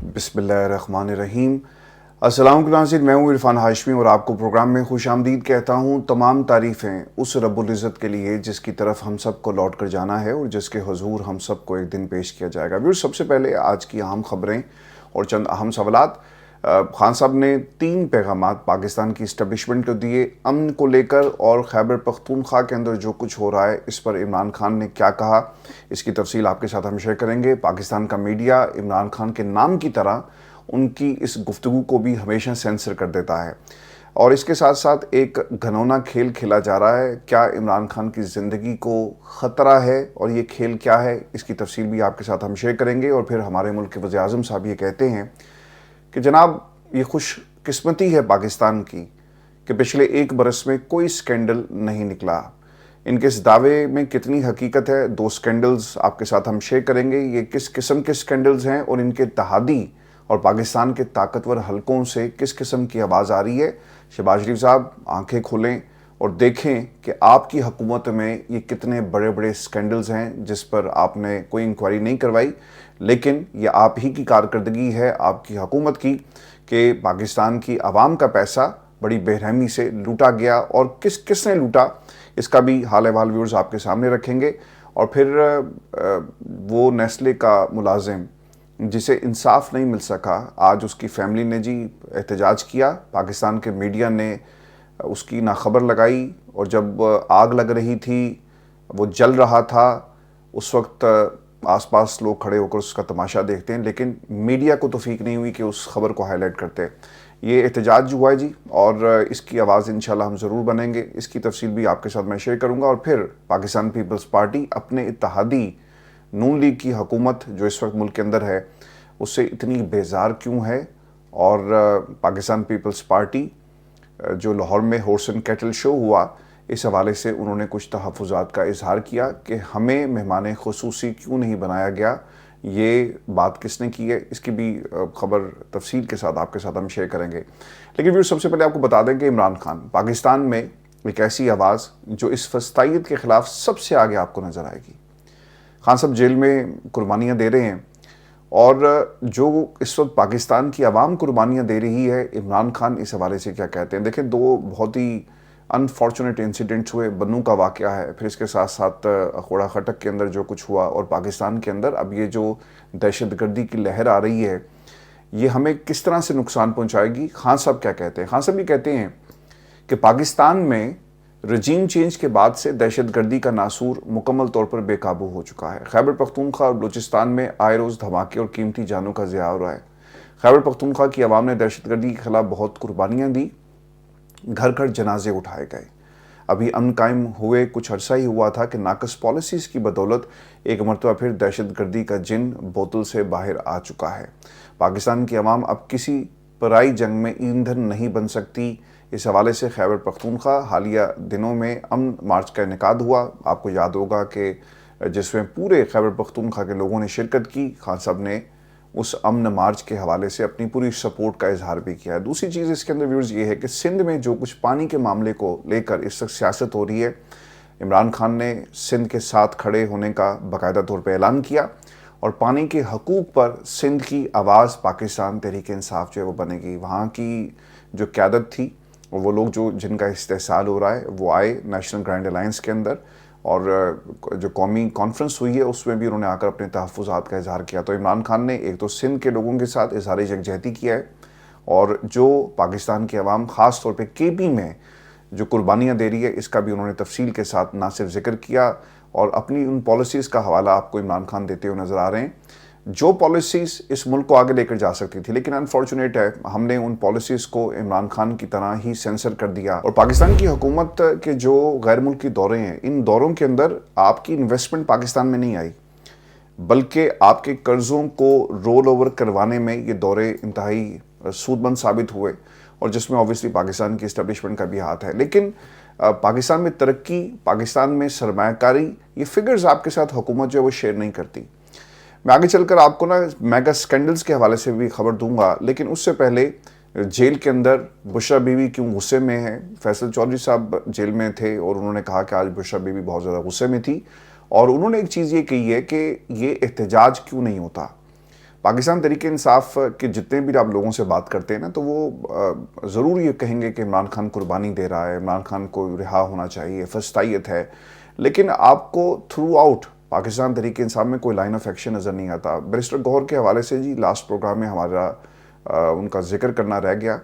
बिस्मिल्लाहिर्रहमानिर्रहीम। अस्सलाम नाज़रीन, मैं हूँ इरफान हाशमी और आपको प्रोग्राम में खुश आमदीद कहता हूँ। तमाम तारीफ़ें उस रब्बुल इज़्ज़त के लिए जिसकी तरफ हम सब को लौट कर जाना है और जिसके हुज़ूर हम सब को एक दिन पेश किया जाएगा। व्यूअर्स, सबसे पहले आज की अहम ख़बरें और चंद अहम सवालात। खान साहब ने 3 पैगामात पाकिस्तान की इस्टेब्लिशमेंट को दिए अमन को लेकर, और खैबर पख्तूनख्वा के अंदर जो कुछ हो रहा है इस पर इमरान खान ने क्या कहा, इसकी तफसील आपके साथ हम शेयर करेंगे। पाकिस्तान का मीडिया इमरान खान के नाम की तरह उनकी इस गुफ्तगू को भी हमेशा सेंसर कर देता है, और इसके साथ साथ एक घनौना खेल खेला जा रहा है। क्या इमरान खान की ज़िंदगी को ख़तरा है और ये खेल क्या है, इसकी तफसील भी आपके साथ हम शेयर करेंगे। और फिर हमारे मुल्क के वज़ीर-ए-आज़म साहब ये कहते हैं कि जनाब, ये खुशकिस्मती है पाकिस्तान की कि पिछले 1 बरस में कोई स्कैंडल नहीं निकला। इनके इस दावे में कितनी हकीकत है, 2 स्कैंडल्स आपके साथ हम शेयर करेंगे। ये किस किस्म के स्कैंडल्स हैं और इनके इत्तेहादी और पाकिस्तान के ताकतवर हलकों से किस किस्म की आवाज़ आ रही है। शहबाज शरीफ साहब, आंखें खोलें और देखें कि आपकी हुकूमत में ये कितने बड़े बड़े स्कैंडल्स हैं जिस पर आपने कोई इंक्वायरी नहीं करवाई, लेकिन ये आप ही की कारकर्दगी है, आपकी हुकूमत की, कि पाकिस्तान की आवाम का पैसा बड़ी बेरहमी से लूटा गया, और किसने लूटा इसका भी हाल अहवाल व्यूअर्स आपके सामने रखेंगे। और फिर वो नेस्ले का मुलाजिम जिसे इंसाफ नहीं मिल सका, आज उसकी फैमिली ने जी एहतजाज किया, पाकिस्तान के मीडिया ने उसकी ना खबर लगाई, और जब आग लग रही थी, वो जल रहा था, उस वक्त आसपास लोग खड़े होकर उसका तमाशा देखते हैं, लेकिन मीडिया को तौफीक नहीं हुई कि उस खबर को हाईलाइट करते। ये एहतजाज हुआ है जी, और इसकी आवाज़ इंशाल्लाह हम ज़रूर बनेंगे। इसकी तफसील भी आपके साथ मैं शेयर करूँगा। और फिर पाकिस्तान पीपल्स पार्टी अपने इत्तेहादी नून लीग की हुकूमत जो इस वक्त मुल्क के अंदर है उससे इतनी बेजार क्यों है, और पाकिस्तान पीपल्स पार्टी जो लाहौर में हॉर्स एंड कैटल शो हुआ, इस हवाले से उन्होंने कुछ तहफ़्फ़ुज़ात का इजहार किया कि हमें मेहमान ख़ुसूसी क्यों नहीं बनाया गया, ये बात किसने की है, इसकी भी खबर तफसील के साथ आपके साथ हम शेयर करेंगे। लेकिन व्यूअर्स, सबसे पहले आपको बता दें कि इमरान खान पाकिस्तान में एक ऐसी आवाज़ जो इस फस्तायत के ख़िलाफ़ सबसे आगे आपको नज़र आएगी। खान साहब जेल में कुर्बानियाँ दे रहे हैं, और जो इस वक्त पाकिस्तान की आवाम कुर्बानियाँ दे रही है, इमरान खान इस हवाले से क्या कहते हैं। देखें, 2 बहुत ही अनफॉर्चुनेट इंसिडेंट्स हुए। बन्नू का वाक़या है, फिर इसके साथ साथ अखोड़ा खटक के अंदर जो कुछ हुआ, और पाकिस्तान के अंदर अब ये जो दहशतगर्दी की लहर आ रही है, ये हमें किस तरह से नुकसान पहुँचाएगी। खान साहब क्या कहते हैं? खान साहब ये कहते हैं कि पाकिस्तान में रजीम चेंज के बाद से दहशतगर्दी का नासूर मुकम्मल तौर पर बेकाबू हो चुका है। खैबर पख्तूनख्वा और बलूचिस्तान में आए रोज़ धमाके और कीमती जानों का ज़िया हो रहा है। खैबर पख्तूनख्वा की आवाम ने दहशतगर्दी के खिलाफ बहुत कुर्बानियाँ दी, घर घर जनाजे उठाए गए। अभी अमन कायम हुए कुछ अरसा ही हुआ था कि नाकस पॉलिसीज़ की बदौलत एक मरतबा फिर दहशतगर्दी का जिन बोतल से बाहर आ चुका है। पाकिस्तान की आवाम अब किसी पराई जंग में ईंधन नहीं बन सकती। इस हवाले से खैबर पख्तूनख्वा हालिया दिनों में अमन मार्च का इनेकाद हुआ। आपको याद होगा कि जिसमें पूरे खैबर पख्तूनख्वा के लोगों ने शिरकत की। खान साहब ने उस अमन मार्च के हवाले से अपनी पूरी सपोर्ट का इजहार भी किया है। दूसरी चीज़ इसके अंदर व्यूअर्स ये है कि सिंध में जो कुछ पानी के मामले को लेकर इस वक्त सियासत हो रही है, इमरान खान ने सिंध के साथ खड़े होने का बाकायदा तौर पर ऐलान किया, और पानी के हकूक़ पर सिंध की आवाज़ पाकिस्तान तहरीक इंसाफ जो है वो बनेगी। वहाँ की जो क़यादत थी और वो लोग जो जिनका इस्तेहसाल हो रहा है, वो आए नेशनल ग्रैंड अलायंस के अंदर, और जो कौमी कॉन्फ्रेंस हुई है उसमें भी उन्होंने आकर अपने तहफ़्फ़ुज़ात का इजहार किया। तो इमरान खान ने एक तो सिंध के लोगों के साथ इजहार यकजहती किया है, और जो पाकिस्तान की आवाम ख़ास तौर पे केपी में जो कुर्बानियाँ दे रही है, इसका भी उन्होंने तफसील के साथ ना सिर्फ ज़िक्र किया, और अपनी उन पॉलिसीज़ का हवाला आपको इमरान खान देते हुए नज़र आ रहे हैं जो पॉलिसीज़ इस मुल्क को आगे लेकर जा सकती थी। लेकिन अनफॉर्चुनेट है, हमने उन पॉलिसीज़ को इमरान खान की तरह ही सेंसर कर दिया। और पाकिस्तान की हुकूमत के जो गैर मुल्की दौरे हैं, इन दौरों के अंदर आपकी इन्वेस्टमेंट पाकिस्तान में नहीं आई, बल्कि आपके कर्ज़ों को रोल ओवर करवाने में ये दौरे इंतहाई सूदमंद साबित हुए, और जिसमें ऑब्वियसली पाकिस्तान की इस्टेब्लिशमेंट का भी हाथ है। लेकिन पाकिस्तान में तरक्की, पाकिस्तान में सरमायाकारी, ये फिगर्स आपके साथ हुकूमत जो है वो शेयर नहीं करती। मैं आगे चलकर आपको ना मेगा स्कैंडल्स के हवाले से भी खबर दूंगा, लेकिन उससे पहले जेल के अंदर बुशरा बीवी क्यों गुस्से में है। फैसल चौधरी साहब जेल में थे और उन्होंने कहा कि आज बुशरा बीवी बहुत ज़्यादा गुस्से में थी, और उन्होंने एक चीज़ ये कही है कि ये एहतजाज क्यों नहीं होता। पाकिस्तान तहरीक इंसाफ के जितने भी आप लोगों से बात करते हैं ना, तो वो ज़रूर ये कहेंगे कि इमरान खान कुर्बानी दे रहा है, इमरान खान को रिहा होना चाहिए, फस्तायत है, लेकिन आपको थ्रू आउट पाकिस्तान तहरीक इंसाफ में कोई लाइन ऑफ एक्शन नज़र नहीं आता। बैरिस्टर गौहर के हवाले से जी लास्ट प्रोग्राम में हमारा उनका जिक्र करना रह गया।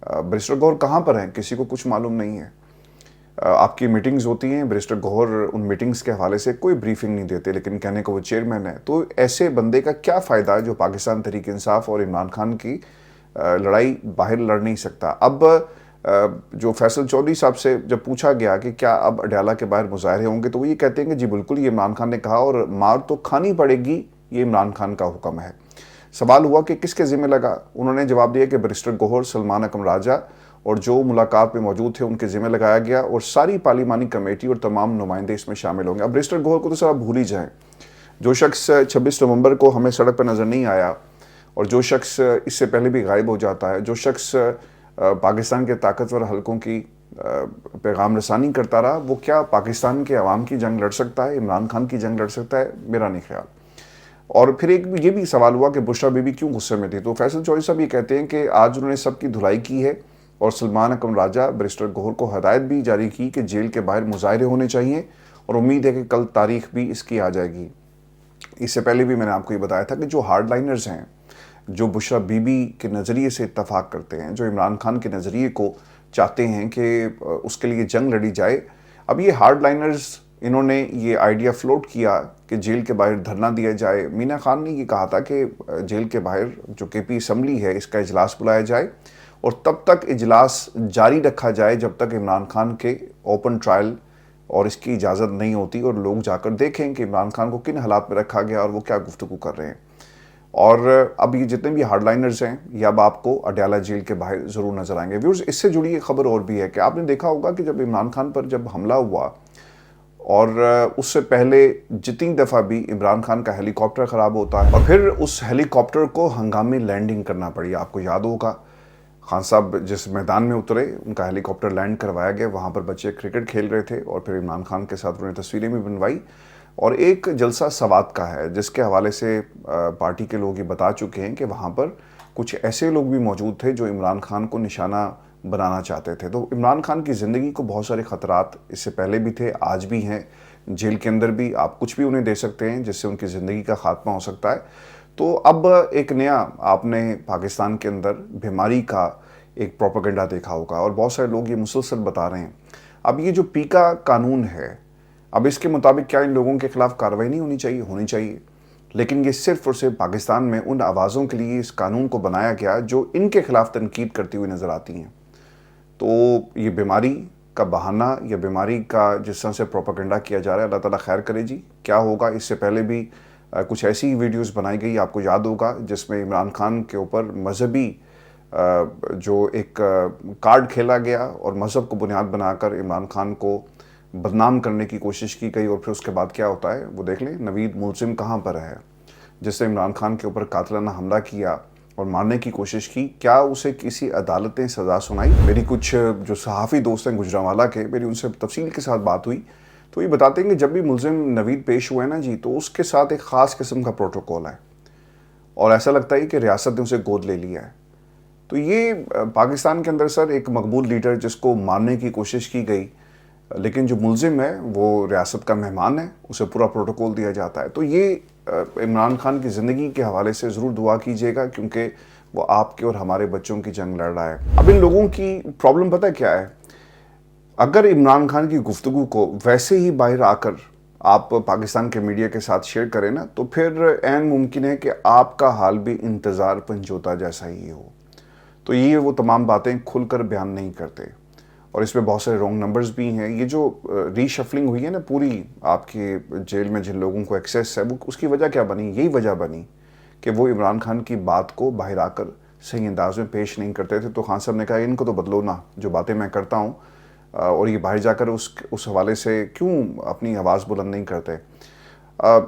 बैरिस्टर गौहर कहाँ पर हैं, किसी को कुछ मालूम नहीं है। आपकी मीटिंग्स होती हैं, बैरिस्टर गौहर उन मीटिंग्स के हवाले से कोई ब्रीफिंग नहीं देते, लेकिन कहने को वो चेयरमैन है। तो ऐसे बंदे का क्या फ़ायदा जो पाकिस्तान तहरीक इंसाफ और इमरान खान की लड़ाई बाहर लड़ नहीं सकता। अब जो फैसल चौधरी साहब से जब पूछा गया कि क्या अब अडयाला के बाहर मुजाहरे होंगे, तो वो ये कहते हैं कि जी बिल्कुल, ये इमरान खान ने कहा और मार तो खानी पड़ेगी, ये इमरान खान का हुक्म है। सवाल हुआ कि किसके ज़िम्मे लगा, उन्होंने जवाब दिया कि बैरिस्टर गौहर, सलमान अकरम राजा और जो मुलाकात में मौजूद थे उनके ज़िम्मे लगाया गया, और सारी पार्लिमानी कमेटी और तमाम नुमाइंदे इसमें शामिल होंगे। अब बैरिस्टर गौहर को तो सर आप भूल ही जाएँ। जो शख्स 26 नवंबर को हमें सड़क पर नज़र नहीं आया और जो शख्स इससे पहले भी गायब हो जाता है, जो शख्स पाकिस्तान के ताकतवर हलकों की पैगाम रसानी करता रहा, वो क्या पाकिस्तान के अवाम की जंग लड़ सकता है, इमरान खान की जंग लड़ सकता है? मेरा नहीं ख्याल। और फिर एक ये भी सवाल हुआ कि बुशरा बीबी क्यों गुस्से में थी, तो फैसल चौधरी साहब ये कहते हैं कि आज उन्होंने सबकी धुलाई की है और सलमान अकरम राजा बैरिस्टर गौहर को हदायत भी जारी की कि जेल के बाहर मुजाहरे होने चाहिए, और उम्मीद है कि कल तारीख भी इसकी आ जाएगी। इससे पहले भी मैंने आपको ये बताया था कि जो हार्ड लाइनर्स हैं, जो बुशरा बीबी के नज़रिए से इत्तफाक करते हैं, जो इमरान खान के नज़रिए को चाहते हैं कि उसके लिए जंग लड़ी जाए, अब ये हार्ड लाइनर्स, इन्होंने ये आइडिया फ्लोट किया कि जेल के बाहर धरना दिया जाए। मीना खान ने ये कहा था कि जेल के बाहर जो केपी असम्बली है, इसका इजलास बुलाया जाए और तब तक इजलास जारी रखा जाए जब तक इमरान खान के ओपन ट्रायल और इसकी इजाज़त नहीं होती, और लोग जाकर देखें कि इमरान खान को किन हालात में रखा गया और वो क्या गुफ्तगू कर रहे हैं। और अब ये जितने भी हार्डलाइनर्स हैं, ये अब आपको अडयाला जेल के बाहर ज़रूर नज़र आएंगे। व्यूअर्स, इससे जुड़ी एक खबर और भी है कि आपने देखा होगा कि जब इमरान खान पर जब हमला हुआ और उससे पहले जितनी दफ़ा भी इमरान खान का हेलीकॉप्टर ख़राब होता है और फिर उस हेलीकॉप्टर को हंगामी लैंडिंग करना पड़ी। आपको याद होगा खान साहब जिस मैदान में उतरे, उनका हेलीकॉप्टर लैंड करवाया गया, वहाँ पर बच्चे क्रिकेट खेल रहे थे और फिर इमरान खान के साथ उन्होंने तस्वीरें भी बनवाई। और एक जलसा सवात का है जिसके हवाले से पार्टी के लोग ये बता चुके हैं कि वहाँ पर कुछ ऐसे लोग भी मौजूद थे जो इमरान खान को निशाना बनाना चाहते थे। तो इमरान खान की ज़िंदगी को बहुत सारे ख़तरात इससे पहले भी थे, आज भी हैं। जेल के अंदर भी आप कुछ भी उन्हें दे सकते हैं जिससे उनकी ज़िंदगी का खात्मा हो सकता है। तो अब एक नया आपने पाकिस्तान के अंदर बीमारी का एक प्रोपेगेंडा देखा होगा और बहुत सारे लोग ये मुसलसल बता रहे हैं। अब ये जो पीका कानून है, अब इसके मुताबिक क्या इन लोगों के खिलाफ कार्रवाई नहीं होनी चाहिए? होनी चाहिए, लेकिन ये सिर्फ और सिर्फ पाकिस्तान में उन आवाज़ों के लिए इस कानून को बनाया गया जो इनके खिलाफ तनकीद करती हुई नज़र आती हैं। तो ये बीमारी का बहाना या बीमारी का जिस तरह से प्रोपेगेंडा किया जा रहा है, अल्लाह ताला खैर करे जी। क्या होगा, इससे पहले भी कुछ ऐसी वीडियोस बनाई गई, आपको याद होगा, जिसमें इमरान खान के ऊपर मजहबी जो एक कार्ड खेला गया और मज़हब को बुनियाद बनाकर इमरान खान को बदनाम करने की कोशिश की गई। और फिर उसके बाद क्या होता है वो देख लें। नवीद मुलजिम कहाँ पर है जिसने इमरान खान के ऊपर कातिलाना हमला किया और मारने की कोशिश की? क्या उसे किसी अदालत ने सज़ा सुनाई? मेरी कुछ जो सहाफ़ी दोस्त हैं गुजरांवाला के, मेरी उनसे तफसील के साथ बात हुई तो ये बताते हैं कि जब भी मुलजिम नवीद पेश हुआ है ना जी, तो उसके साथ एक ख़ास किस्म का प्रोटोकॉल है और ऐसा लगता है कि रियासत ने उसे गोद ले लिया है। तो ये पाकिस्तान के अंदर सर एक मकबूल लीडर जिसको मारने की कोशिश की गई, लेकिन जो मुलजिम है वो रियासत का मेहमान है, उसे पूरा प्रोटोकॉल दिया जाता है। तो ये इमरान खान की ज़िंदगी के हवाले से ज़रूर दुआ कीजिएगा, क्योंकि वो आपके और हमारे बच्चों की जंग लड़ रहा है। अब इन लोगों की प्रॉब्लम पता है क्या है? अगर इमरान खान की गुफ्तगू को वैसे ही बाहर आकर आप पाकिस्तान के मीडिया के साथ शेयर करें ना, तो फिर ऐन मुमकिन है कि आपका हाल भी इंतज़ार पंजोता जैसा ही हो। तो ये वो तमाम बातें खुलकर बयान नहीं करते और इसमें बहुत सारे रॉन्ग नंबर्स भी हैं। ये जो रीशफलिंग हुई है ना पूरी आपके जेल में जिन लोगों को एक्सेस है, वो उसकी वजह क्या बनी? यही वजह बनी कि वो इमरान खान की बात को बाहर आकर सही अंदाज में पेश नहीं करते थे। तो खान साहब ने कहा इनको तो बदलो ना, जो बातें मैं करता हूँ और ये बाहर जाकर उस हवाले से क्यों अपनी आवाज़ बुलंद नहीं करते।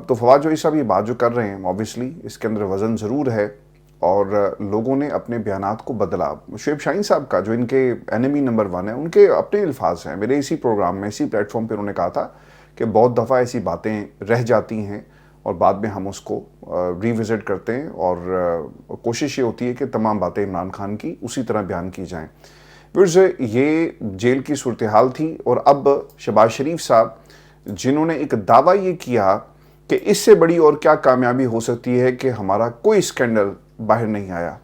तो फवाद जोई साहब ये बात जो कर रहे हैं, ऑब्वियसली इसके अंदर वज़न ज़रूर है और लोगों ने अपने बयानात को बदला। शुएब शाहीन साहब का जो इनके एनिमी नंबर 1 है, उनके अपने अल्फाज हैं। मेरे इसी प्रोग्राम में, इसी प्लेटफॉर्म पे उन्होंने कहा था कि बहुत दफ़ा ऐसी बातें रह जाती हैं اور بعد میں ہم اس کو ریوزٹ کرتے ہیں، اور کوشش یہ ہوتی ہے کہ تمام باتیں عمران خان کی اسی طرح بیان کی جائیں۔ ویورز، یہ جیل کی صورتحال تھی، اور اب شہباز شریف صاحب جنہوں نے ایک دعویٰ یہ کیا کہ اس سے بڑی اور کیا کامیابی ہو سکتی ہے کہ ہمارا کوئی اسکینڈل باہر نہیں آیا۔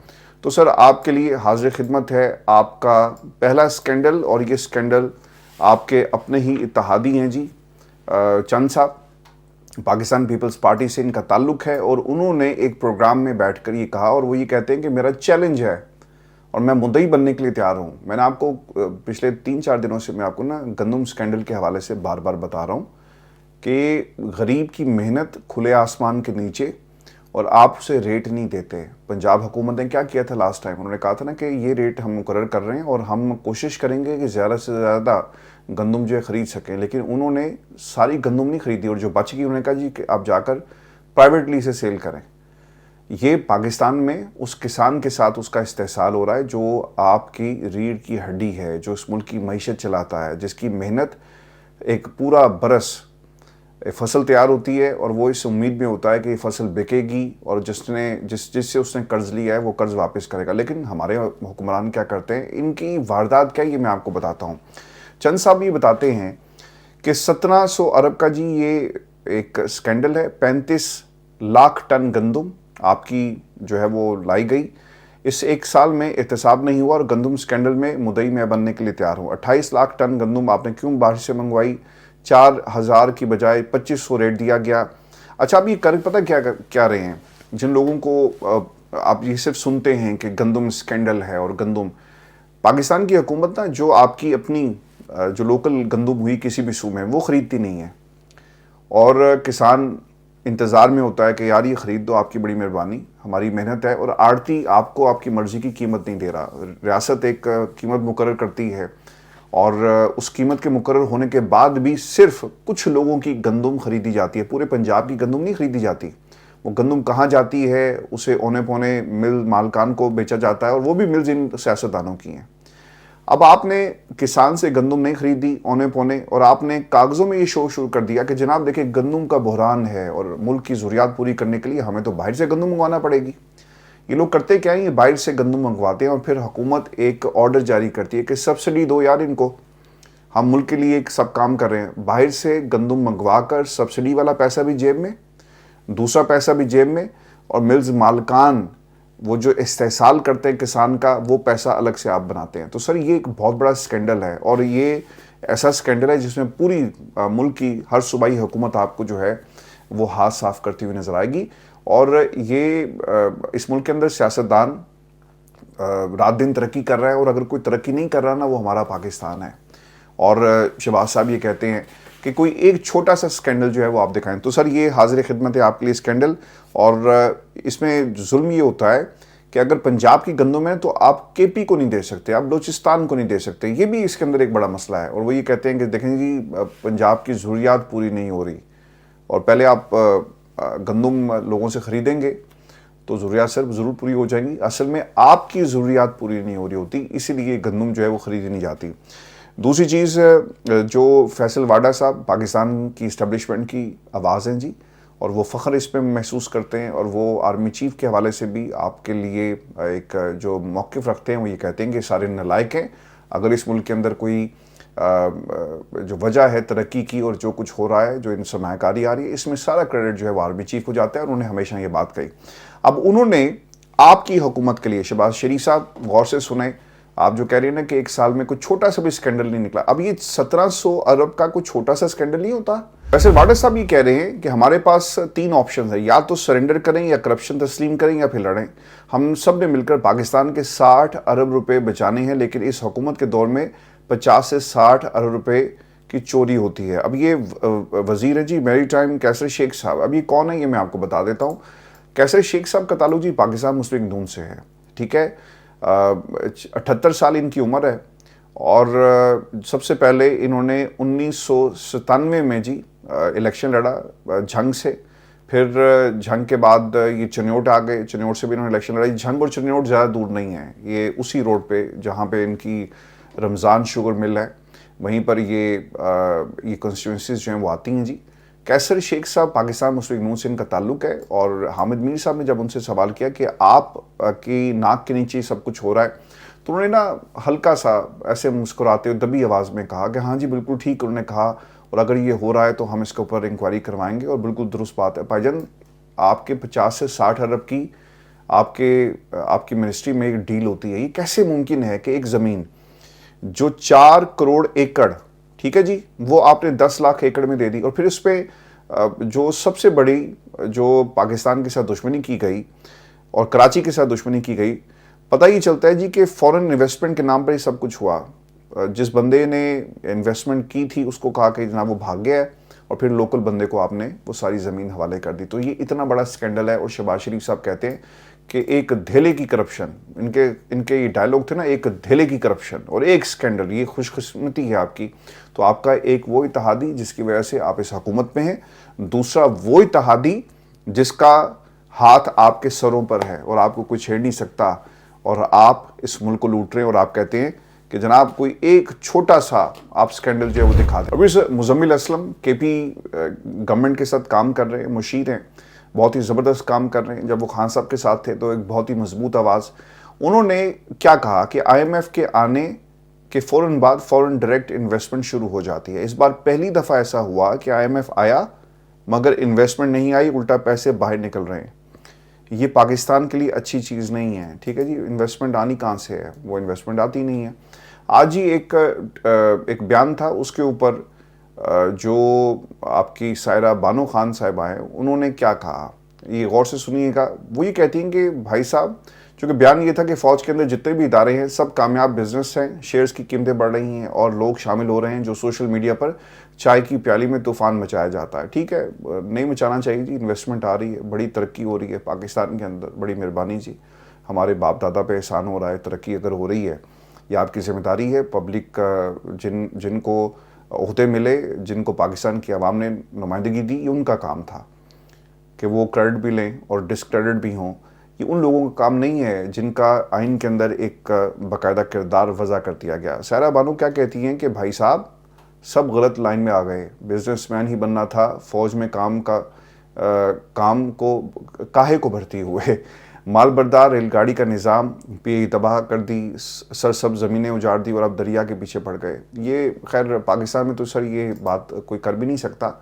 تو سر، آپ کے لیے حاضر خدمت ہے آپ کا پہلا اسکینڈل، اور یہ اسکینڈل آپ کے اپنے ہی اتحادی ہیں جی، چند صاحب، پاکستان پیپلز پارٹی سے ان کا تعلق ہے، اور انہوں نے ایک پروگرام میں بیٹھ کر یہ کہا، اور وہ یہ کہتے ہیں کہ میرا چیلنج ہے اور میں مدعی بننے کے لیے تیار ہوں۔ میں نے آپ کو پچھلے 3-4 دنوں سے میں آپ کو گندم اسکینڈل کے حوالے سے بار بار بتا رہا ہوں کہ غریب کی محنت کھلے آسمان کے نیچے، اور آپ اسے ریٹ نہیں دیتے۔ پنجاب حکومت نے کیا کیا تھا لاسٹ ٹائم؟ انہوں نے کہا تھا نا کہ یہ ریٹ ہم مقرر کر رہے ہیں اور ہم کوشش کریں گے کہ زیادہ سے زیادہ گندم جو ہے خرید سکیں، لیکن انہوں نے ساری گندم نہیں خریدی، اور جو بچ گئی انہوں نے کہا جی کہ آپ جا کر پرائیویٹلی سے سیل کریں۔ یہ پاکستان میں اس کسان کے ساتھ اس کا استحصال ہو رہا ہے جو آپ کی ریڑھ کی ہڈی ہے، جو اس ملک کی معیشت چلاتا ہے، جس کی محنت ایک پورا برس فصل تیار ہوتی ہے، اور وہ اس امید میں ہوتا ہے کہ یہ فصل بکے گی، اور جس سے اس نے قرض لیا ہے وہ قرض واپس کرے گا۔ لیکن ہمارے حکمران کیا کرتے ہیں، ان کی واردات کیا ہے یہ میں آپ کو بتاتا ہوں۔ چند صاحب یہ بتاتے ہیں کہ 1700 ارب کا جی یہ ایک اسکینڈل ہے، 35 لاکھ ٹن گندم آپ کی جو ہے وہ لائی گئی۔ اس ایک سال میں احتساب نہیں ہوا، اور گندم اسکینڈل میں مدعی میں بننے کے لیے تیار ہوں۔ 28 لاکھ ٹن گندم آپ نے کیوں باہر سے منگوائی؟ 4000 کی بجائے 2500 ریٹ دیا گیا۔ اچھا، اب یہ پتہ کیا رہے ہیں جن لوگوں کو آپ یہ صرف سنتے ہیں کہ گندم اسکینڈل ہے، اور گندم پاکستان کی حکومت نا جو آپ کی اپنی جو لوکل گندم ہوئی کسی بھی صوبے میں وہ خریدتی نہیں ہے، اور کسان انتظار میں ہوتا ہے کہ یار یہ خرید دو، آپ کی بڑی مہربانی، ہماری محنت ہے، اور آڑتی آپ کو آپ کی مرضی کی قیمت نہیں دے رہا۔ ریاست ایک قیمت مقرر کرتی ہے، اور اس قیمت کے مقرر ہونے کے بعد بھی صرف کچھ لوگوں کی گندم خریدی جاتی ہے، پورے پنجاب کی گندم نہیں خریدی جاتی۔ وہ گندم کہاں جاتی ہے، اسے اونے پونے مل مالکان کو بیچا جاتا ہے، اور وہ بھی ملز ان سیاستدانوں کی ہیں۔ اب آپ نے کسان سے گندم نہیں خریدی اونے پونے، اور آپ نے کاغذوں میں یہ شروع کر دیا کہ جناب دیکھیں گندم کا بحران ہے، اور ملک کی ضروریات پوری کرنے کے لیے ہمیں تو باہر سے گندم منگوانا پڑے گی۔ یہ لوگ کرتے کیا ہیں، یہ باہر سے گندم منگواتے ہیں، اور پھر حکومت ایک آرڈر جاری کرتی ہے کہ سبسڈی دو یار ان کو، ہم ملک کے لیے ایک سب کام کر رہے ہیں۔ باہر سے گندم منگوا کر سبسڈی والا پیسہ بھی جیب میں، دوسرا پیسہ بھی جیب میں، اور ملز مالکان وہ جو استحصال کرتے ہیں کسان کا وہ پیسہ الگ سے آپ بناتے ہیں۔ تو سر یہ ایک بہت بڑا اسکینڈل ہے، اور یہ ایسا اسکینڈل ہے جس میں پوری ملک کی ہر صوبائی حکومت آپ کو جو ہے وہ ہاتھ صاف کرتی ہوئی نظر آئے گی۔ اور یہ اس ملک کے اندر سیاستدان رات دن ترقی کر رہا ہے، اور اگر کوئی ترقی نہیں کر رہا نا وہ ہمارا پاکستان ہے۔ اور شہباز صاحب یہ کہتے ہیں کہ کوئی ایک چھوٹا سا اسکینڈل جو ہے وہ آپ دکھائیں۔ تو سر یہ حاضر خدمت ہے آپ کے لیے اسکینڈل، اور اس میں ظلم یہ ہوتا ہے کہ اگر پنجاب کی گندم ہے تو آپ کے پی کو نہیں دے سکتے، آپ بلوچستان کو نہیں دے سکتے، یہ بھی اس کے اندر ایک بڑا مسئلہ ہے۔ اور وہ یہ کہتے ہیں کہ دیکھیں جی پنجاب کی ضروریات پوری نہیں ہو رہی، اور پہلے آپ گندم لوگوں سے خریدیں گے تو ضروریات سر ضرور پوری ہو جائیں گی، اصل میں آپ کی ضروریات پوری نہیں ہو رہی ہوتی، اسی لیے گندم جو ہے وہ خریدی نہیں جاتی۔ دوسری چیز، جو فیصل واڈا صاحب پاکستان کی اسٹیبلشمنٹ کی آواز ہیں جی، اور وہ فخر اس پہ محسوس کرتے ہیں، اور وہ آرمی چیف کے حوالے سے بھی آپ کے لیے ایک جو موقف رکھتے ہیں، وہ یہ کہتے ہیں کہ سارے نالائق ہیں۔ اگر اس ملک کے اندر کوئی جو وجہ ہے ترقی کی اور جو کچھ ہو رہا ہے، جو ان سرمایہ کاری آ رہی ہے، اس میں سارا کریڈٹ جو ہے وہ آرمی چیف کو جاتا ہے، اور انہوں نے ہمیشہ یہ بات کہی۔ اب انہوں نے آپ کی حکومت کے لیے، شہباز شریف صاحب غور سے سنیں، آپ جو کہہ رہے ہیں نا کہ ایک سال میں کوئی چھوٹا سا بھی اسکینڈل نہیں نکلا، اب یہ 1700 ارب کا کوئی چھوٹا سا اسکینڈل نہیں ہوتا۔ ویسے واڈر صاحب یہ کہہ رہے ہیں کہ ہمارے پاس 3 آپشنز ہیں، یا تو سرنڈر کریں، یا کرپشن تسلیم کریں، یا پھر لڑیں۔ ہم سب نے مل کر پاکستان کے 60 ارب روپے بچانے ہیں، لیکن اس حکومت کے دور میں 50 سے 60 ارب روپے کی چوری ہوتی ہے۔ اب یہ وزیر ہیں جی میری ٹائم کیسر شیخ صاحب۔ اب یہ کون ہے یہ میں آپ کو بتا دیتا ہوں۔ کیسر شیخ صاحب کا تعلق جی پاکستان مسلم لیگ نون سے ہے، ٹھیک ہے۔ 78 سال ان کی عمر ہے، اور سب سے پہلے انہوں نے 1997 میں جی الیکشن لڑا جھنگ سے، پھر جھنگ کے بعد یہ چنیوٹ آ گئے، چنیوٹ سے بھی انہوں نے الیکشن لڑائی۔ جھنگ اور چنیوٹ زیادہ دور نہیں ہے، یہ اسی روڈ پہ جہاں پہ ان کی رمضان شوگر مل ہے، وہیں پر یہ کنسٹیٹوئنسیز جو ہیں وہ آتی ہیں جی۔ कैसर शेख साहब पाकिस्तान मुस्लिम लीग से इनका ताल्लुक है, और हामिद मीर साहब ने जब उनसे सवाल किया कि आप की नाक के नीचे सब कुछ हो रहा है, तो उन्होंने ना हल्का सा ऐसे मुस्कुराते हुए दबी आवाज़ में कहा कि हाँ जी बिल्कुल ठीक। उन्होंने कहा और अगर ये हो रहा है तो हम इसके ऊपर इंक्वायरी करवाएंगे, और बिल्कुल दुरुस्त बात है। भाईजान, आपके 50 से 60 अरब की आपकी मिनिस्ट्री में एक डील होती है, ये कैसे मुमकिन है कि एक ज़मीन जो 4 करोड़ एकड़, ठीक है जी, वो आपने 10 लाख एकड़ में दे दी, और फिर उस पर जो सबसे बड़ी जो पाकिस्तान के साथ दुश्मनी की गई और कराची के साथ दुश्मनी की गई, पता ही चलता है जी कि फॉरेन इन्वेस्टमेंट के नाम पर ही सब कुछ हुआ। जिस बंदे ने इन्वेस्टमेंट की थी उसको कहा कि जनाब वो भाग गया है, और फिर लोकल बंदे को आपने वो सारी ज़मीन हवाले कर दी। तो ये इतना बड़ा स्कैंडल है। और शहबाज शरीफ साहब कहते हैं कि एक धेले की करप्शन, इनके ये डायलॉग थे ना, एक धेले की करप्शन और एक स्कैंडल, ये खुशकिस्मती है आपकी। तो आपका एक वो इत्तेहादी जिसकी वजह से आप इस हुकूमत में हैं, दूसरा वो इत्तेहादी जिसका हाथ आपके सरों पर है और आपको कोई छेड़ नहीं सकता, और आप इस मुल्क को लूट रहे हैं, और आप कहते हैं कि जनाब कोई एक छोटा सा आप स्कैंडल जो है वो दिखा दें। अभी मुजम्मिल असलम केपी गवर्नमेंट के साथ काम कर रहे हैं, मुशीर हैं, बहुत ही ज़बरदस्त काम कर रहे हैं। जब वो खान साहब के साथ थे तो एक बहुत ही मजबूत आवाज़, उन्होंने क्या कहा कि IMF के आने के फ़ौरन बाद फ़ौरन डायरेक्ट इन्वेस्टमेंट शुरू हो जाती है। इस बार पहली दफ़ा ऐसा हुआ कि IMF आया मगर इन्वेस्टमेंट नहीं आई, उल्टा पैसे बाहर निकल रहे हैं। ये पाकिस्तान के लिए अच्छी चीज़ नहीं है, ठीक है जी। इन्वेस्टमेंट आनी कहाँ से है, वो इन्वेस्टमेंट आती नहीं है। आज ही एक बयान था, उसके ऊपर जो आपकी सायरा बानो खान साहिबा हैं, उन्होंने क्या कहा, ये गौर से सुनिएगा। वो ये कहती हैं कि भाई साहब, चूँकि बयान ये था कि फ़ौज के अंदर जितने भी इदारे हैं सब कामयाब बिजनेस हैं, शेयर्स की कीमतें बढ़ रही हैं और लोग शामिल हो रहे हैं जो सोशल मीडिया पर चाय की प्याली में तूफ़ान मचाया जाता है। ठीक है, नहीं मचाना चाहिए जी, इन्वेस्टमेंट आ रही है, बड़ी तरक्की हो रही है पाकिस्तान के अंदर, बड़ी मेहरबानी जी, हमारे बाप दादा पे एहसान हो रहा है। तरक्की अगर हो रही है, ये आपकी जिम्मेदारी है। पब्लिक जिनको ओहदे मिले, जिनको पाकिस्तान की आवाम ने नुमाइंदगी दी, ये उनका काम था कि वो क्रेडिट भी लें और डिस्क्रेडिट भी हों। ये उन लोगों का काम नहीं है जिनका आइन के अंदर एक बाकायदा किरदार वज़ा कर दिया गया। सायरा बानो क्या कहती हैं कि भाई साहब सब गलत लाइन में आ गए, बिजनेसमैन ही बनना था, फ़ौज में काम को काहे को भर्ती हुए, मालबरदार रेलगाड़ी का निज़ाम पे तबाह कर दी, सरसब ज़मीनें उजाड़ दी और अब दरिया के पीछे पड़ गए। ये खैर पाकिस्तान में तो सर ये बात कोई कर भी नहीं सकता।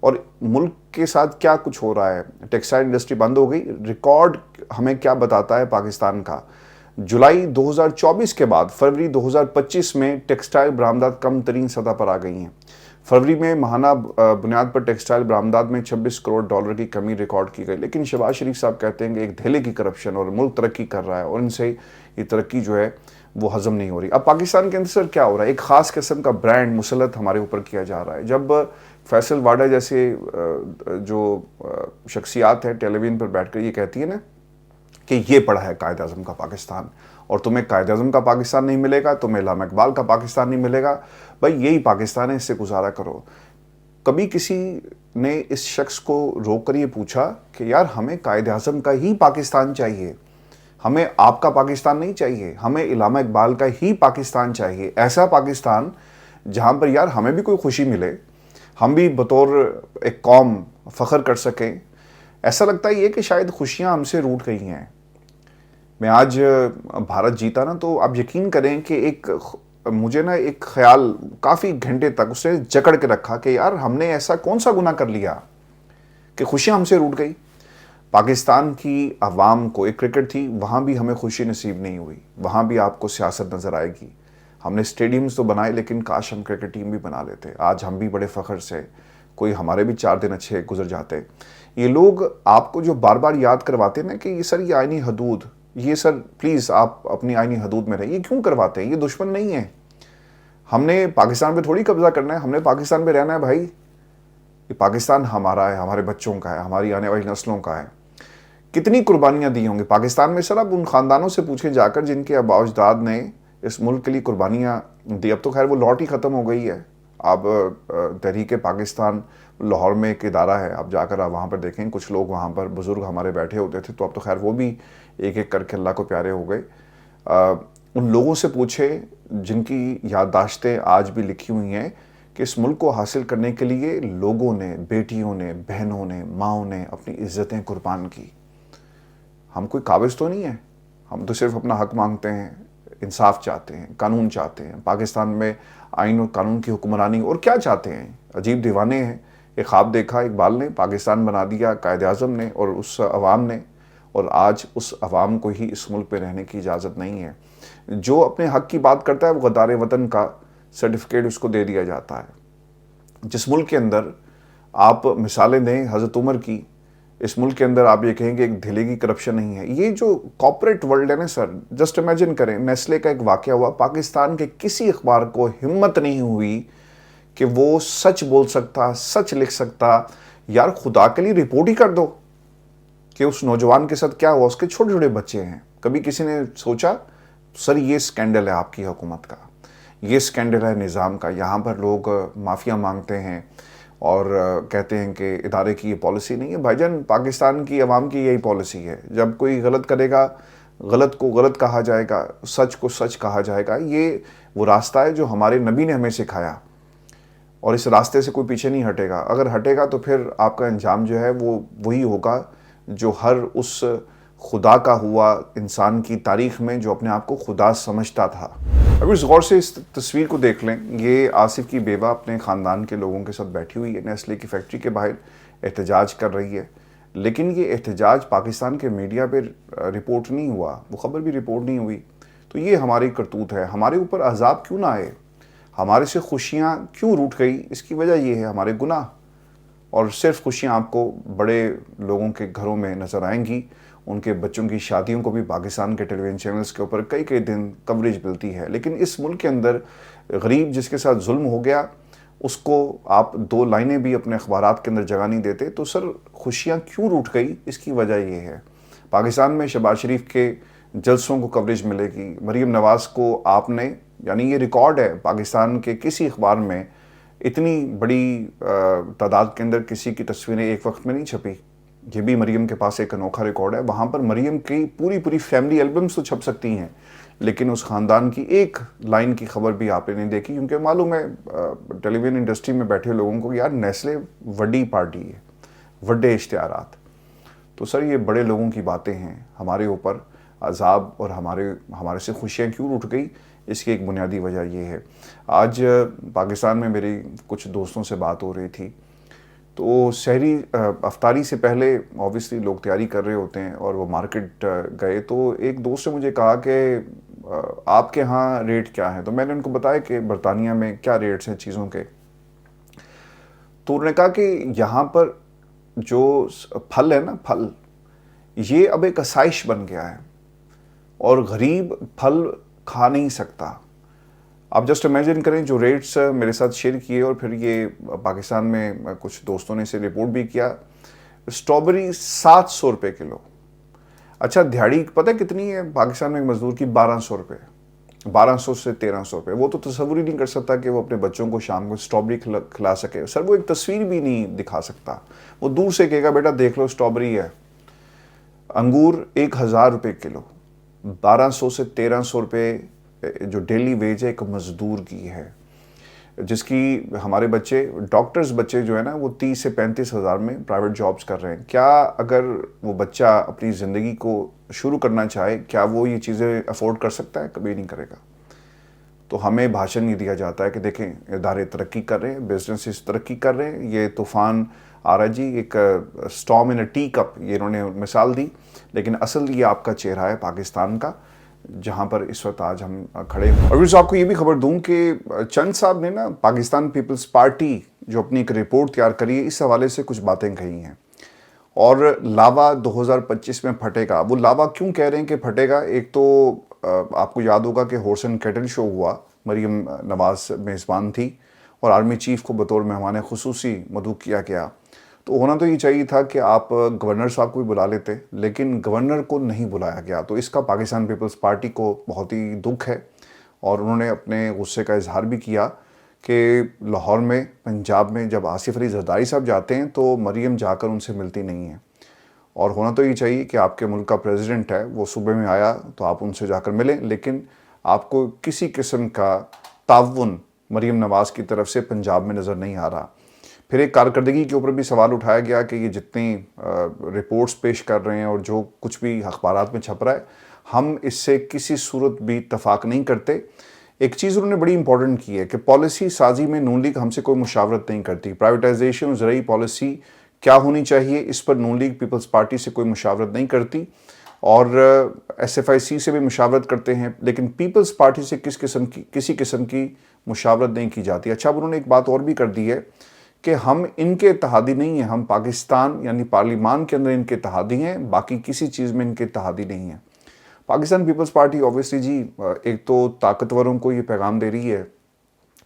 और मुल्क के साथ क्या कुछ हो रहा है, टेक्सटाइल इंडस्ट्री बंद हो गई। रिकॉर्ड हमें क्या बताता है पाकिस्तान का, जुलाई 2024 के बाद फरवरी 2025 में टेक्सटाइल बरामदात कम तरीन सतह पर आ गई हैं। फरवरी में माहाना बुनियाद पर टेक्सटाइल बरामदात में 26 करोड़ डॉलर की कमी रिकॉर्ड की गई। लेकिन शहबाज शरीफ साहब कहते हैं कि एक धेले की करप्शन और मुल्क तरक्की कर रहा है और इनसे ये तरक्की जो है वो हजम नहीं हो रही। अब पाकिस्तान के अंदर सर क्या हो रहा है, एक ख़ास किस्म का ब्रांड मुसलत हमारे ऊपर किया जा रहा है। जब फैसल वाडा जैसे जो शख्सियात हैं टेलीविजन पर बैठकर ये कहती है ना कि ये पड़ा है कायद आज़म का पाकिस्तान, और तुम्हें कायद आज़म का पाकिस्तान नहीं मिलेगा, तुम्हें अल्लामा इकबाल का पाकिस्तान नहीं मिलेगा, भाई यही पाकिस्तान है, इससे गुजारा करो। कभी किसी ने इस शख्स को रोक कर ये पूछा कि यार हमें कायद आज़म का ही पाकिस्तान चाहिए, हमें आपका पाकिस्तान नहीं चाहिए, हमें अल्लामा इकबाल का ही पाकिस्तान चाहिए, ऐसा पाकिस्तान जहाँ पर यार हमें भी कोई खुशी मिले, हम भी बतौर एक कौम फ़ख्र कर सकें। ऐसा लगता है ये कि शायद खुशियाँ हमसे रूठ गई हैं। मैं आज भारत जीता ना, तो आप यकीन करें कि मुझे ना एक ख्याल काफ़ी घंटे तक उसने जकड़ के रखा कि यार हमने ऐसा कौन सा गुनाह कर लिया कि खुशियाँ हमसे रूठ गई। पाकिस्तान की आवाम को, एक क्रिकेट थी, वहाँ भी हमें खुशी नसीब नहीं हुई, वहाँ भी आपको सियासत नज़र आएगी। हमने स्टेडियम्स तो बनाए लेकिन काश हम क्रिकेट टीम भी बना लेते, आज हम भी बड़े फ़ख्र से कोई हमारे भी 4 दिन अच्छे गुजर जाते। ये लोग आपको जो बार बार याद करवाते हैं ना कि ये सर ये आईनी हदूद, ये सर प्लीज़ आप अपनी आईनी हदूद में रहिए, क्यों करवाते हैं? ये दुश्मन नहीं है, हमने पाकिस्तान पे थोड़ी कब्जा करना है, हमने पाकिस्तान पे रहना है भाई। ये पाकिस्तान हमारा है, हमारे बच्चों का है, हमारी आने वाली नस्लों का है। कितनी कुर्बानियाँ दी होंगी पाकिस्तान में सर, अब उन ख़ानदानों से पूछें जाकर जिनके आबा अजदाद ने इस मुल्क के लिए कुर्बानियाँ दी। अब तो खैर वो लॉट ही ख़त्म हो गई है। अब तहरीक पाकिस्तान लाहौर में एक इदारा है, आप जाकर आप वहाँ पर देखें, कुछ लोग वहाँ पर बुज़ुर्ग हमारे बैठे होते थे, तो अब तो खैर वो भी एक एक करके अल्लाह को प्यारे हो गए। उन लोगों से पूछे जिनकी याददाश्तें आज भी लिखी हुई हैं کہ اس ملک کو حاصل کرنے کے لیے لوگوں نے، بیٹیوں نے، بہنوں نے، ماؤں نے اپنی عزتیں قربان کی۔ ہم کوئی قابض تو نہیں ہیں، ہم تو صرف اپنا حق مانگتے ہیں، انصاف چاہتے ہیں، قانون چاہتے ہیں، پاکستان میں آئین اور قانون کی حکمرانی، اور کیا چاہتے ہیں؟ عجیب دیوانے ہیں۔ ایک خواب دیکھا اقبال نے، پاکستان بنا دیا قائد اعظم نے اور اس عوام نے، اور آج اس عوام کو ہی اس ملک پہ رہنے کی اجازت نہیں ہے۔ جو اپنے حق کی بات کرتا ہے وہ غدار وطن کا سرٹیفکیٹ اس کو دے دیا جاتا ہے۔ جس ملک کے اندر آپ مثالیں دیں حضرت عمر کی، اس ملک کے اندر آپ یہ کہیں کہ ایک دھلے کی کرپشن نہیں ہے۔ یہ جو کارپوریٹ ورلڈ ہے نا سر، جسٹ امیجن کریں، نیسلے کا ایک واقعہ ہوا، پاکستان کے کسی اخبار کو ہمت نہیں ہوئی کہ وہ سچ بول سکتا، سچ لکھ سکتا۔ یار خدا کے لیے رپورٹ ہی کر دو کہ اس نوجوان کے ساتھ کیا ہوا، اس کے چھوٹے چھوٹے بچے ہیں۔ کبھی کسی نے سوچا؟ سر یہ سکینڈل ہے آپ کی حکومت کا، یہ سکینڈل ہے نظام کا۔ یہاں پر لوگ معافیا مانگتے ہیں اور کہتے ہیں کہ ادارے کی یہ پالیسی نہیں ہے۔ بھائی جان، پاکستان کی عوام کی یہی پالیسی ہے، جب کوئی غلط کرے گا غلط کو غلط کہا جائے گا، سچ کو سچ کہا جائے گا۔ یہ وہ راستہ ہے جو ہمارے نبی نے ہمیں سکھایا، اور اس راستے سے کوئی پیچھے نہیں ہٹے گا۔ اگر ہٹے گا تو پھر آپ کا انجام جو ہے وہ وہی ہوگا جو ہر اس خدا کا ہوا انسان کی تاریخ میں جو اپنے آپ کو خدا سمجھتا تھا۔ اب اس غور سے اس تصویر کو دیکھ لیں، یہ آصف کی بیوہ اپنے خاندان کے لوگوں کے ساتھ بیٹھی ہوئی ہے، نیسلے کی فیکٹری کے باہر احتجاج کر رہی ہے۔ لیکن یہ احتجاج پاکستان کے میڈیا پہ رپورٹ نہیں ہوا، وہ خبر بھی رپورٹ نہیں ہوئی۔ تو یہ ہماری کرتوت ہے۔ ہمارے اوپر عذاب کیوں نہ آئے، ہمارے سے خوشیاں کیوں روٹ گئی؟ اس کی وجہ یہ ہے ہمارے گناہ۔ اور صرف خوشیاں آپ کو بڑے لوگوں کے گھروں میں نظر آئیں گی، ان کے بچوں کی شادیوں کو بھی پاکستان کے ٹیلی ویژن چینلز کے اوپر کئی دن کوریج ملتی ہے۔ لیکن اس ملک کے اندر غریب جس کے ساتھ ظلم ہو گیا، اس کو آپ 2 لائنیں بھی اپنے اخبارات کے اندر جگہ نہیں دیتے۔ تو سر خوشیاں کیوں روٹ گئی؟ اس کی وجہ یہ ہے، پاکستان میں شہباز شریف کے جلسوں کو کوریج ملے گی، مریم نواز کو آپ نے، یعنی یہ ریکارڈ ہے پاکستان کے کسی اخبار میں اتنی بڑی تعداد کے اندر کسی کی تصویریں ایک وقت میں نہیں چھپی۔ یہ بھی مریم کے پاس ایک انوکھا ریکارڈ ہے۔ وہاں پر مریم کی پوری فیملی البمز تو چھپ سکتی ہیں، لیکن اس خاندان کی ایک لائن کی خبر بھی آپ نے نہیں دیکھی، کیونکہ معلوم ہے ٹیلی ویژن انڈسٹری میں بیٹھے لوگوں کو یار نیسلے وڈی پارٹی ہے، وڈے اشتہارات۔ تو سر یہ بڑے لوگوں کی باتیں ہیں، ہمارے اوپر عذاب اور ہمارے سے خوشیاں کیوں روٹ گئی، اس کی ایک بنیادی وجہ یہ ہے۔ آج پاکستان میں میری کچھ دوستوں سے بات ہو رہی تھی، تو سحری افطاری سے پہلے اوبیسلی لوگ تیاری کر رہے ہوتے ہیں اور وہ مارکیٹ گئے، تو ایک دوست نے مجھے کہا کہ آپ کے ہاں ریٹ کیا ہیں؟ تو میں نے ان کو بتایا کہ برطانیہ میں کیا ریٹس ہیں چیزوں کے۔ تو انہوں نے کہا کہ یہاں پر جو پھل ہے نا، پھل یہ اب ایک آسائش بن گیا ہے، اور غریب پھل کھا نہیں سکتا۔ آپ جسٹ امیجن کریں جو ریٹس میرے ساتھ شیئر کیے، اور پھر یہ پاکستان میں کچھ دوستوں نے اسے رپورٹ بھی کیا۔ اسٹرابری 700 روپے کلو۔ اچھا دہاڑی پتہ کتنی ہے پاکستان میں ایک مزدور کی؟ 1200 روپے، 1200 سے 1300 روپے۔ وہ تو تصور ہی نہیں کر سکتا کہ وہ اپنے بچوں کو شام کو اسٹرابری کھلا سکے۔ سر وہ ایک تصویر بھی نہیں دکھا سکتا، وہ دور سے کہے گا بیٹا دیکھ لو اسٹرابری ہے۔ انگور 1000 روپے کلو، 1200 سے 1300 روپے جو ڈیلی ویج ہے ایک مزدور کی ہے، جس کی ہمارے بچے، ڈاکٹرز بچے جو ہے نا، وہ 30 سے 35 ہزار میں پرائیویٹ جابز کر رہے ہیں۔ کیا اگر وہ بچہ اپنی زندگی کو شروع کرنا چاہے، کیا وہ یہ چیزیں افورڈ کر سکتا ہے؟ کبھی نہیں کرے گا۔ تو ہمیں بھاشن یہ دیا جاتا ہے کہ دیکھیں ادارے ترقی کر رہے ہیں، بزنسز ترقی کر رہے ہیں، یہ طوفان آ رہا جی، ایک storm in A T cup, یہ انہوں نے مثال دی، لیکن اصل یہ آپ کا چہرہ ہے پاکستان کا، جہاں پر اس وقت آج ہم کھڑے ہیں۔ اور آپ کو یہ بھی خبر دوں کہ چند صاحب نے نا پاکستان پیپلز پارٹی جو اپنی ایک رپورٹ تیار کری ہے، اس حوالے سے کچھ باتیں کہی ہیں، اور لاوا 2025 میں پھٹے گا۔ وہ لاوا کیوں کہہ رہے ہیں کہ پھٹے گا؟ ایک تو آپ کو یاد ہوگا کہ ہارس اینڈ کیٹل شو ہوا، مریم نواز میزبان تھی اور آرمی چیف کو بطور مہمان خصوصی مدعو کیا گیا۔ تو ہونا تو یہ چاہیے تھا کہ آپ گورنر صاحب کو بھی بلا لیتے، لیکن گورنر کو نہیں بلایا گیا۔ تو اس کا پاکستان پیپلز پارٹی کو بہت ہی دکھ ہے، اور انہوں نے اپنے غصے کا اظہار بھی کیا کہ لاہور میں، پنجاب میں جب آصف علی زرداری صاحب جاتے ہیں تو مریم جا کر ان سے ملتی نہیں ہیں، اور ہونا تو یہ چاہیے کہ آپ کے ملک کا پریزیڈنٹ ہے، وہ صوبے میں آیا تو آپ ان سے جا کر ملیں، لیکن آپ کو کسی قسم کا تعاون مریم نواز کی طرف سے پنجاب میں نظر نہیں آ رہا۔ پھر ایک کارکردگی کے اوپر بھی سوال اٹھایا گیا کہ یہ جتنی رپورٹس پیش کر رہے ہیں اور جو کچھ بھی اخبارات میں چھپ رہا ہے، ہم اس سے کسی صورت بھی اتفاق نہیں کرتے۔ ایک چیز انہوں نے بڑی امپورٹنٹ کی ہے کہ پالیسی سازی میں نون لیگ ہم سے کوئی مشاورت نہیں کرتی۔ پرائیویٹائزیشن زرعی پالیسی کیا ہونی چاہیے، اس پر نون لیگ پیپلز پارٹی سے کوئی مشاورت نہیں کرتی، اور ایس ایف آئی سی سے بھی مشاورت کرتے ہیں، لیکن پیپلز پارٹی سے کسی قسم کی مشاورت نہیں کی جاتی۔ اچھا، اب انہوں نے ایک بات اور بھی کر دی ہے کہ ہم ان کے اتحادی نہیں ہیں، ہم پاکستان یعنی پارلیمان کے اندر ان کے اتحادی ہیں، باقی کسی چیز میں ان کے اتحادی نہیں ہیں۔ پاکستان پیپلز پارٹی اوبیسلی جی ایک تو طاقتوروں کو یہ پیغام دے رہی ہے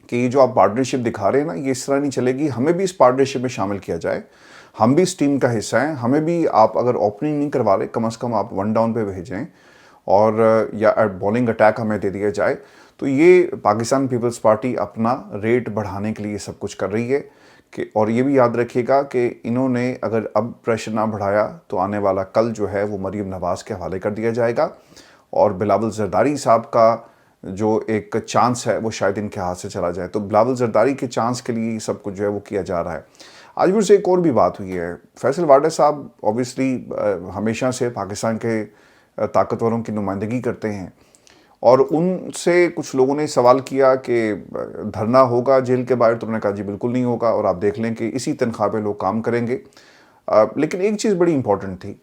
کہ یہ جو آپ پارٹنرشپ دکھا رہے ہیں نا، یہ اس طرح نہیں چلے گی، ہمیں بھی اس پارٹنرشپ میں شامل کیا جائے، ہم بھی اس ٹیم کا حصہ ہیں، ہمیں بھی آپ اگر اوپننگ نہیں کروا رہے کم از کم آپ ون ڈاؤن پہ بھیجیں اور یا بولنگ اٹیک ہمیں دے دیا جائے۔ تو یہ پاکستان پیپلز پارٹی اپنا ریٹ بڑھانے کے لیے سب کچھ کر رہی ہے کہ، اور یہ بھی یاد رکھیے گا کہ انہوں نے اگر اب پریشر نہ بڑھایا تو آنے والا کل جو ہے وہ مریم نواز کے حوالے کر دیا جائے گا، اور بلاول زرداری صاحب کا جو ایک چانس ہے وہ شاید ان کے ہاتھ سے چلا جائے۔ تو بلاول زرداری کے چانس کے لیے یہ سب کچھ جو ہے وہ کیا جا رہا ہے۔ آج بھی سے ایک اور بھی بات ہوئی ہے، فیصل واڈا صاحب اوبیسلی ہمیشہ سے پاکستان کے طاقتوروں کی نمائندگی کرتے ہیں، اور ان سے کچھ لوگوں نے سوال کیا کہ دھرنا ہوگا جیل کے باہر، تو انہوں نے کہا جی بالکل نہیں ہوگا، اور آپ دیکھ لیں کہ اسی تنخواہ پہ لوگ کام کریں گے۔ لیکن ایک چیز بڑی امپورٹنٹ تھی،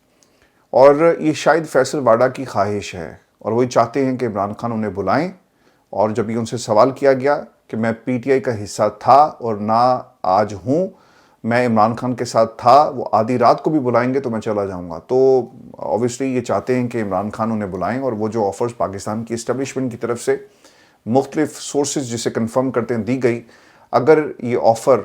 اور یہ شاید فیصل واڈا کی خواہش ہے، اور وہی چاہتے ہیں کہ عمران خان انہیں بلائیں، اور جب یہ ان سے سوال کیا گیا کہ میں پی ٹی آئی کا حصہ تھا اور نہ آج ہوں، میں عمران خان کے ساتھ تھا، وہ آدھی رات کو بھی بلائیں گے تو میں چلا جاؤں گا، تو اوبیسلی یہ چاہتے ہیں کہ عمران خان انہیں بلائیں، اور وہ جو آفرز پاکستان کی اسٹیبلشمنٹ کی طرف سے مختلف سورسز جسے کنفرم کرتے ہیں دی گئی، اگر یہ آفر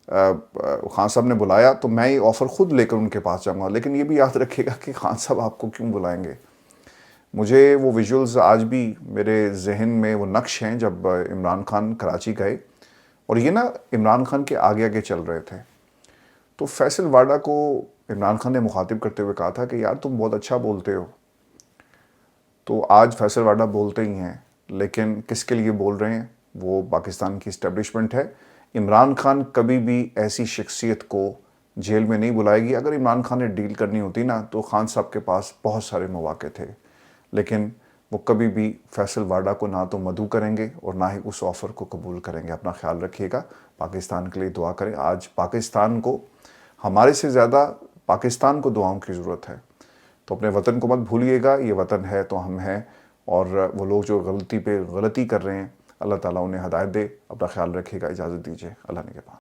خان صاحب نے بلایا تو میں یہ آفر خود لے کر ان کے پاس جاؤں گا۔ لیکن یہ بھی یاد رکھے گا کہ خان صاحب آپ کو کیوں بلائیں گے؟ مجھے وہ ویژولز آج بھی میرے ذہن میں وہ نقش ہیں جب عمران خان کراچی گئے، اور یہ نا عمران خان کے آگے آگے چل رہے تھے، تو فیصل واڈا کو عمران خان نے مخاطب کرتے ہوئے کہا تھا کہ یار تم بہت اچھا بولتے ہو۔ تو آج فیصل واڈا بولتے ہی ہیں، لیکن کس کے لیے بول رہے ہیں؟ وہ پاکستان کی اسٹیبلشمنٹ ہے۔ عمران خان کبھی بھی ایسی شخصیت کو جیل میں نہیں بلائے گی۔ اگر عمران خان نے ڈیل کرنی ہوتی نا تو خان صاحب کے پاس بہت سارے مواقع تھے، لیکن وہ کبھی بھی فیصل واڈا کو نہ تو مدعو کریں گے اور نہ ہی اس آفر کو قبول کریں گے۔ اپنا خیال رکھیے گا، پاکستان کے لیے دعا کریں۔ آج پاکستان کو، ہمارے سے زیادہ پاکستان کو دعاؤں کی ضرورت ہے۔ تو اپنے وطن کو مت بھولیے گا، یہ وطن ہے تو ہم ہیں، اور وہ لوگ جو غلطی پہ غلطی کر رہے ہیں، اللہ تعالیٰ انہیں ہدایت دے۔ اپنا خیال رکھیے گا، اجازت دیجیے، اللہ نگہبان۔